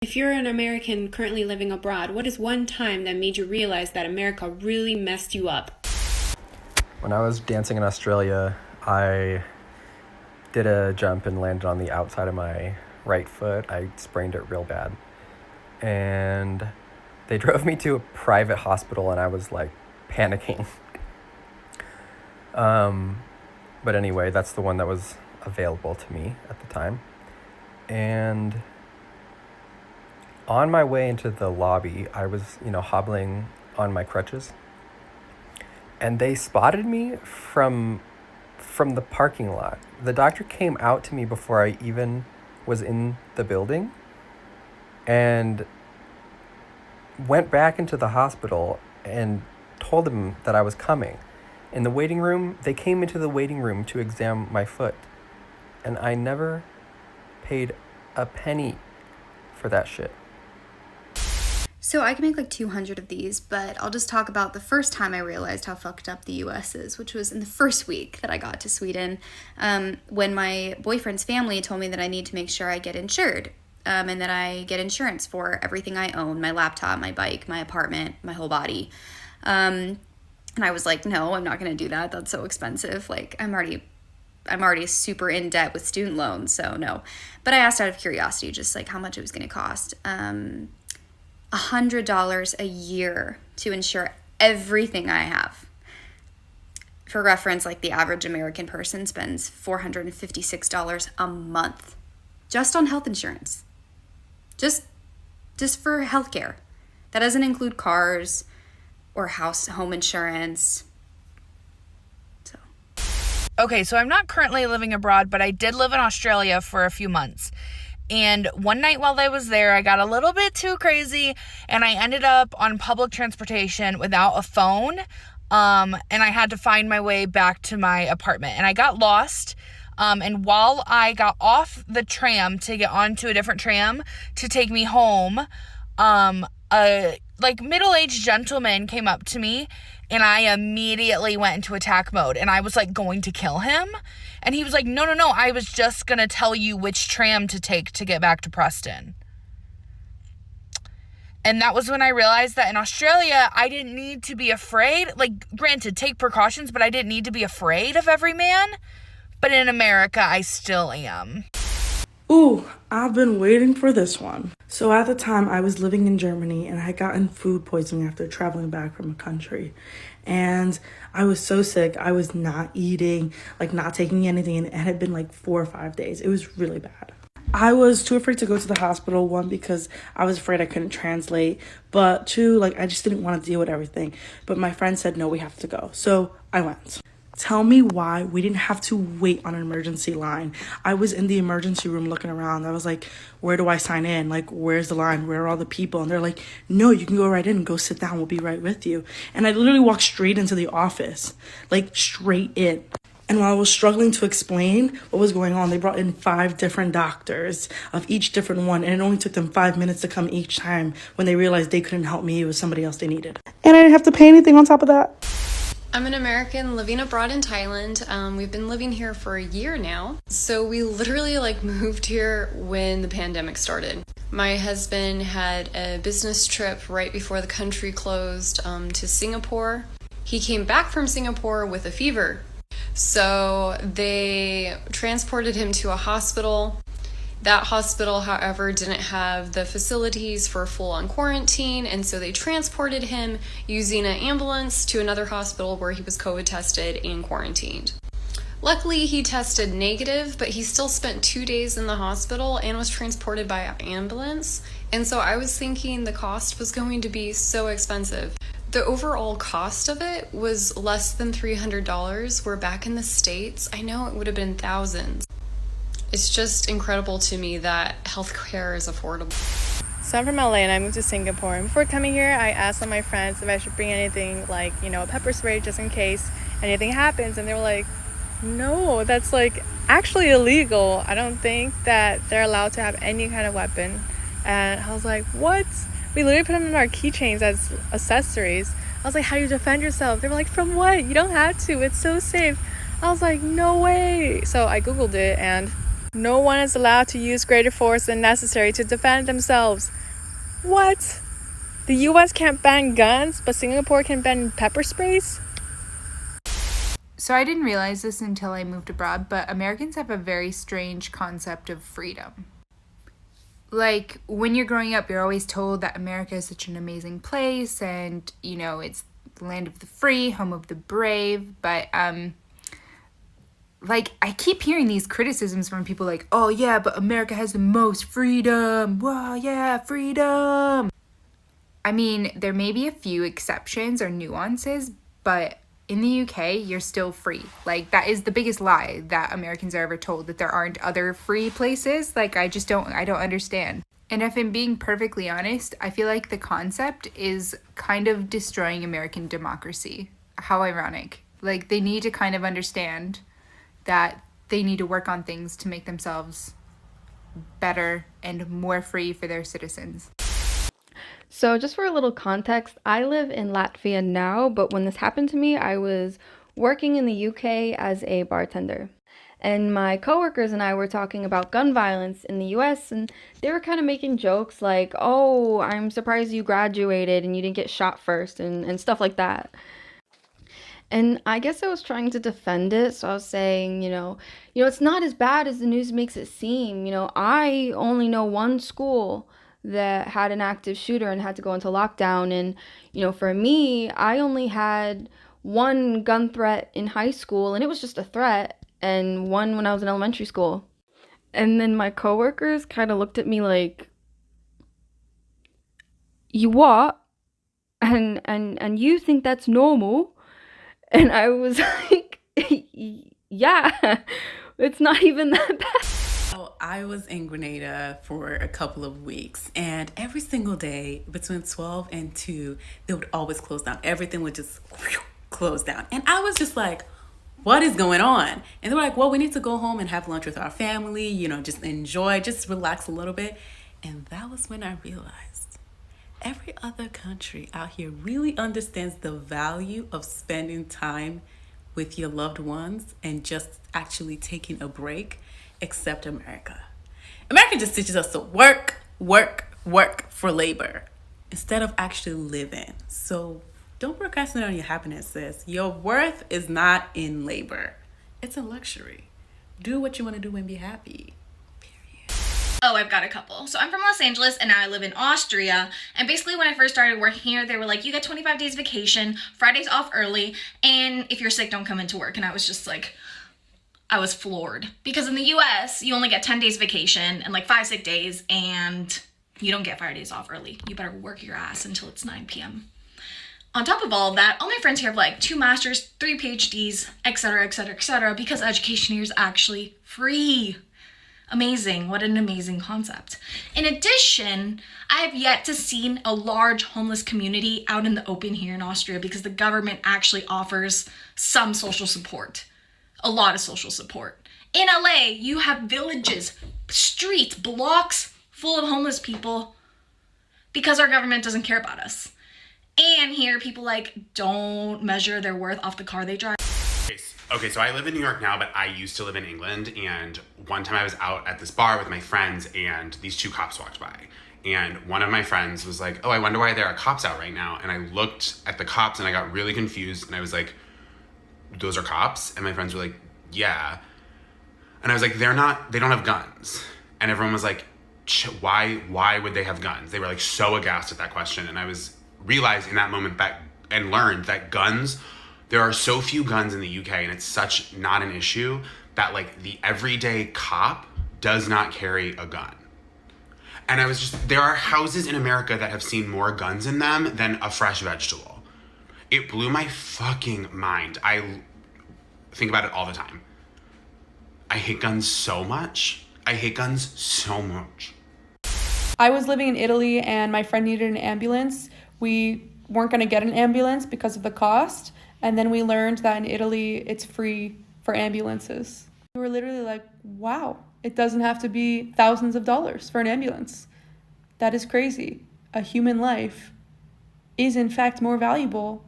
If you're an American currently living abroad, what is one time that made you realize that America really messed you up? When I was dancing in Australia, I did a jump and landed on the outside of my right foot. I sprained it real bad. And they drove me to a private hospital and I was like panicking. But anyway, that's the one that was available to me at the time. And on my way into the lobby, I was, hobbling on my crutches. And they spotted me from the parking lot. The doctor came out to me before I even was in the building and went back into the hospital and told them that I was coming. In the waiting room, they came into the waiting room to examine my foot. And I never paid a penny for that shit. So I can make like 200 of these, but I'll just talk about the first time I realized how fucked up the US is, which was in the first week that I got to Sweden, when my boyfriend's family told me that I need to make sure I get insured, and that I get insurance for everything I own, my laptop, my bike, my apartment, my whole body. And I was like, no, I'm not going to do that. That's so expensive. Like, I'm already super in debt with student loans, so no. But I asked out of curiosity, just like how much it was going to cost. $100 a year to insure everything I have. For reference, like the average American person spends $456 a month just on health insurance. Just for healthcare. That doesn't include cars or home insurance. Okay, so I'm not currently living abroad, but I did live in Australia for a few months. And one night while I was there, I got a little bit too crazy and I ended up on public transportation without a phone. And I had to find my way back to my apartment and I got lost. And while I got off the tram to get onto a different tram to take me home, a middle-aged gentleman came up to me and I immediately went into attack mode and I was like going to kill him. And he was like, no, I was just going to tell you which tram to take to get back to Preston. And that was when I realized that in Australia, I didn't need to be afraid. Like, granted, take precautions, but I didn't need to be afraid of every man. But in America, I still am. Ooh, I've been waiting for this one. So at the time, I was living in Germany and I had gotten food poisoning after traveling back from a country. And I was so sick. I was not eating, not taking anything. And it had been 4 or 5 days. It was really bad. I was too afraid to go to the hospital, one, because I was afraid I couldn't translate. But two, I just didn't want to deal with everything. But my friend said, no, we have to go. So I went. Tell me why we didn't have to wait on an emergency line. I was in the emergency room looking around. I was like, where do I sign in? Where's the line? Where are all the people? And they're like, no, you can go right in and go sit down. We'll be right with you. And I literally walked straight into the office, straight in. And while I was struggling to explain what was going on, they brought in 5 different doctors of each different one. And it only took them 5 minutes to come each time when they realized they couldn't help me. It was somebody else they needed. And I didn't have to pay anything on top of that. I'm an American living abroad in Thailand. We've been living here for a year now. So we literally moved here when the pandemic started. My husband had a business trip right before the country closed to Singapore. He came back from Singapore with a fever. So they transported him to a hospital. That hospital, however, didn't have the facilities for full-on quarantine, and so they transported him using an ambulance to another hospital where he was COVID tested and quarantined. Luckily, he tested negative, but he still spent 2 days in the hospital and was transported by ambulance, and so I was thinking the cost was going to be so expensive. The overall cost of it was less than $300, where back in the States, I know it would have been thousands. It's just incredible to me that healthcare is affordable. So I'm from LA and I moved to Singapore. And before coming here, I asked all my friends if I should bring anything a pepper spray just in case anything happens. And they were like, no, that's actually illegal. I don't think that they're allowed to have any kind of weapon. And I was like, what? We literally put them in our keychains as accessories. I was like, how do you defend yourself? They were like, from what? You don't have to. It's so safe. I was like, no way. So I Googled it and No one is allowed to use greater force than necessary to defend themselves. What? The US can't ban guns, but Singapore can ban pepper sprays? So I didn't realize this until I moved abroad, but Americans have a very strange concept of freedom. Like, when you're growing up, you're always told that America is such an amazing place and, you know, it's the land of the free, home of the brave, but, like, I keep hearing these criticisms from people like, oh, yeah, but America has the most freedom. Wow, yeah, freedom. I mean, there may be a few exceptions or nuances, but in the UK, you're still free. Like, that is the biggest lie that Americans are ever told, that there aren't other free places. Like, I don't understand. And if I'm being perfectly honest, I feel like the concept is kind of destroying American democracy. How ironic. Like, they need to kind of understand that they need to work on things to make themselves better and more free for their citizens. So just for a little context, I live in Latvia now, but when this happened to me, I was working in the UK as a bartender. And my coworkers and I were talking about gun violence in the US, and they were kind of making jokes like, oh, I'm surprised you graduated and you didn't get shot first and stuff like that. And I guess I was trying to defend it, so I was saying, it's not as bad as the news makes it seem. I only know one school that had an active shooter and had to go into lockdown. And, for me, I only had one gun threat in high school, and it was just a threat, and one when I was in elementary school. And then my coworkers kind of looked at me like, you what? And you think that's normal? And I was like, yeah, it's not even that bad. So I was in Grenada for a couple of weeks, and every single day between 12 and 2, they would always close down. Everything would just close down. And I was just like, what is going on? And they were like, well, we need to go home and have lunch with our family, just enjoy, just relax a little bit. And that was when I realized every other country out here really understands the value of spending time with your loved ones and just actually taking a break, except America. America just teaches us to work for labor instead of actually living. So don't procrastinate on your happiness, sis. Your worth is not in labor. It's a luxury. Do what you want to do and be happy. Oh, I've got a couple. So I'm from Los Angeles and now I live in Austria. And basically when I first started working here, they were like, you get 25 days vacation, Fridays off early, and if you're sick, don't come into work. And I was just like, I was floored. Because in the US, you only get 10 days vacation and like 5 sick days, and you don't get Fridays off early. You better work your ass until it's 9 p.m. On top of all of that, all my friends here have like 2 masters, 3 PhDs, etc., etc., etc., because education here is actually free. Amazing. What an amazing concept. In addition, I have yet to see a large homeless community out in the open here in Austria because the government actually offers some social support. A lot of social support. In LA, you have villages, streets, blocks full of homeless people because our government doesn't care about us. And here, people don't measure their worth off the car they drive. Okay, so I live in New York now, but I used to live in England, and one time I was out at this bar with my friends, and these 2 cops walked by. And one of my friends was like, oh, I wonder why there are cops out right now. And I looked at the cops, and I got really confused, and I was like, those are cops? And my friends were like, yeah. And I was like, they don't have guns. And everyone was like, why would they have guns? They were like so aghast at that question. And I realized in that moment and learned that guns, there are so few guns in the UK, and it's such not an issue that the everyday cop does not carry a gun. And there are houses in America that have seen more guns in them than a fresh vegetable. It blew my fucking mind. I think about it all the time. I hate guns so much. I was living in Italy and my friend needed an ambulance. We weren't going to get an ambulance because of the cost. And then we learned that in Italy, it's free for ambulances. We were literally like, wow, it doesn't have to be thousands of dollars for an ambulance. That is crazy. A human life is in fact more valuable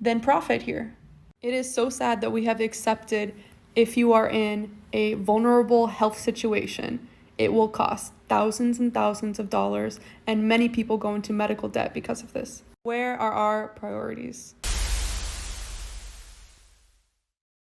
than profit here. It is so sad that we have accepted if you are in a vulnerable health situation, it will cost thousands and thousands of dollars, and many people go into medical debt because of this. Where are our priorities?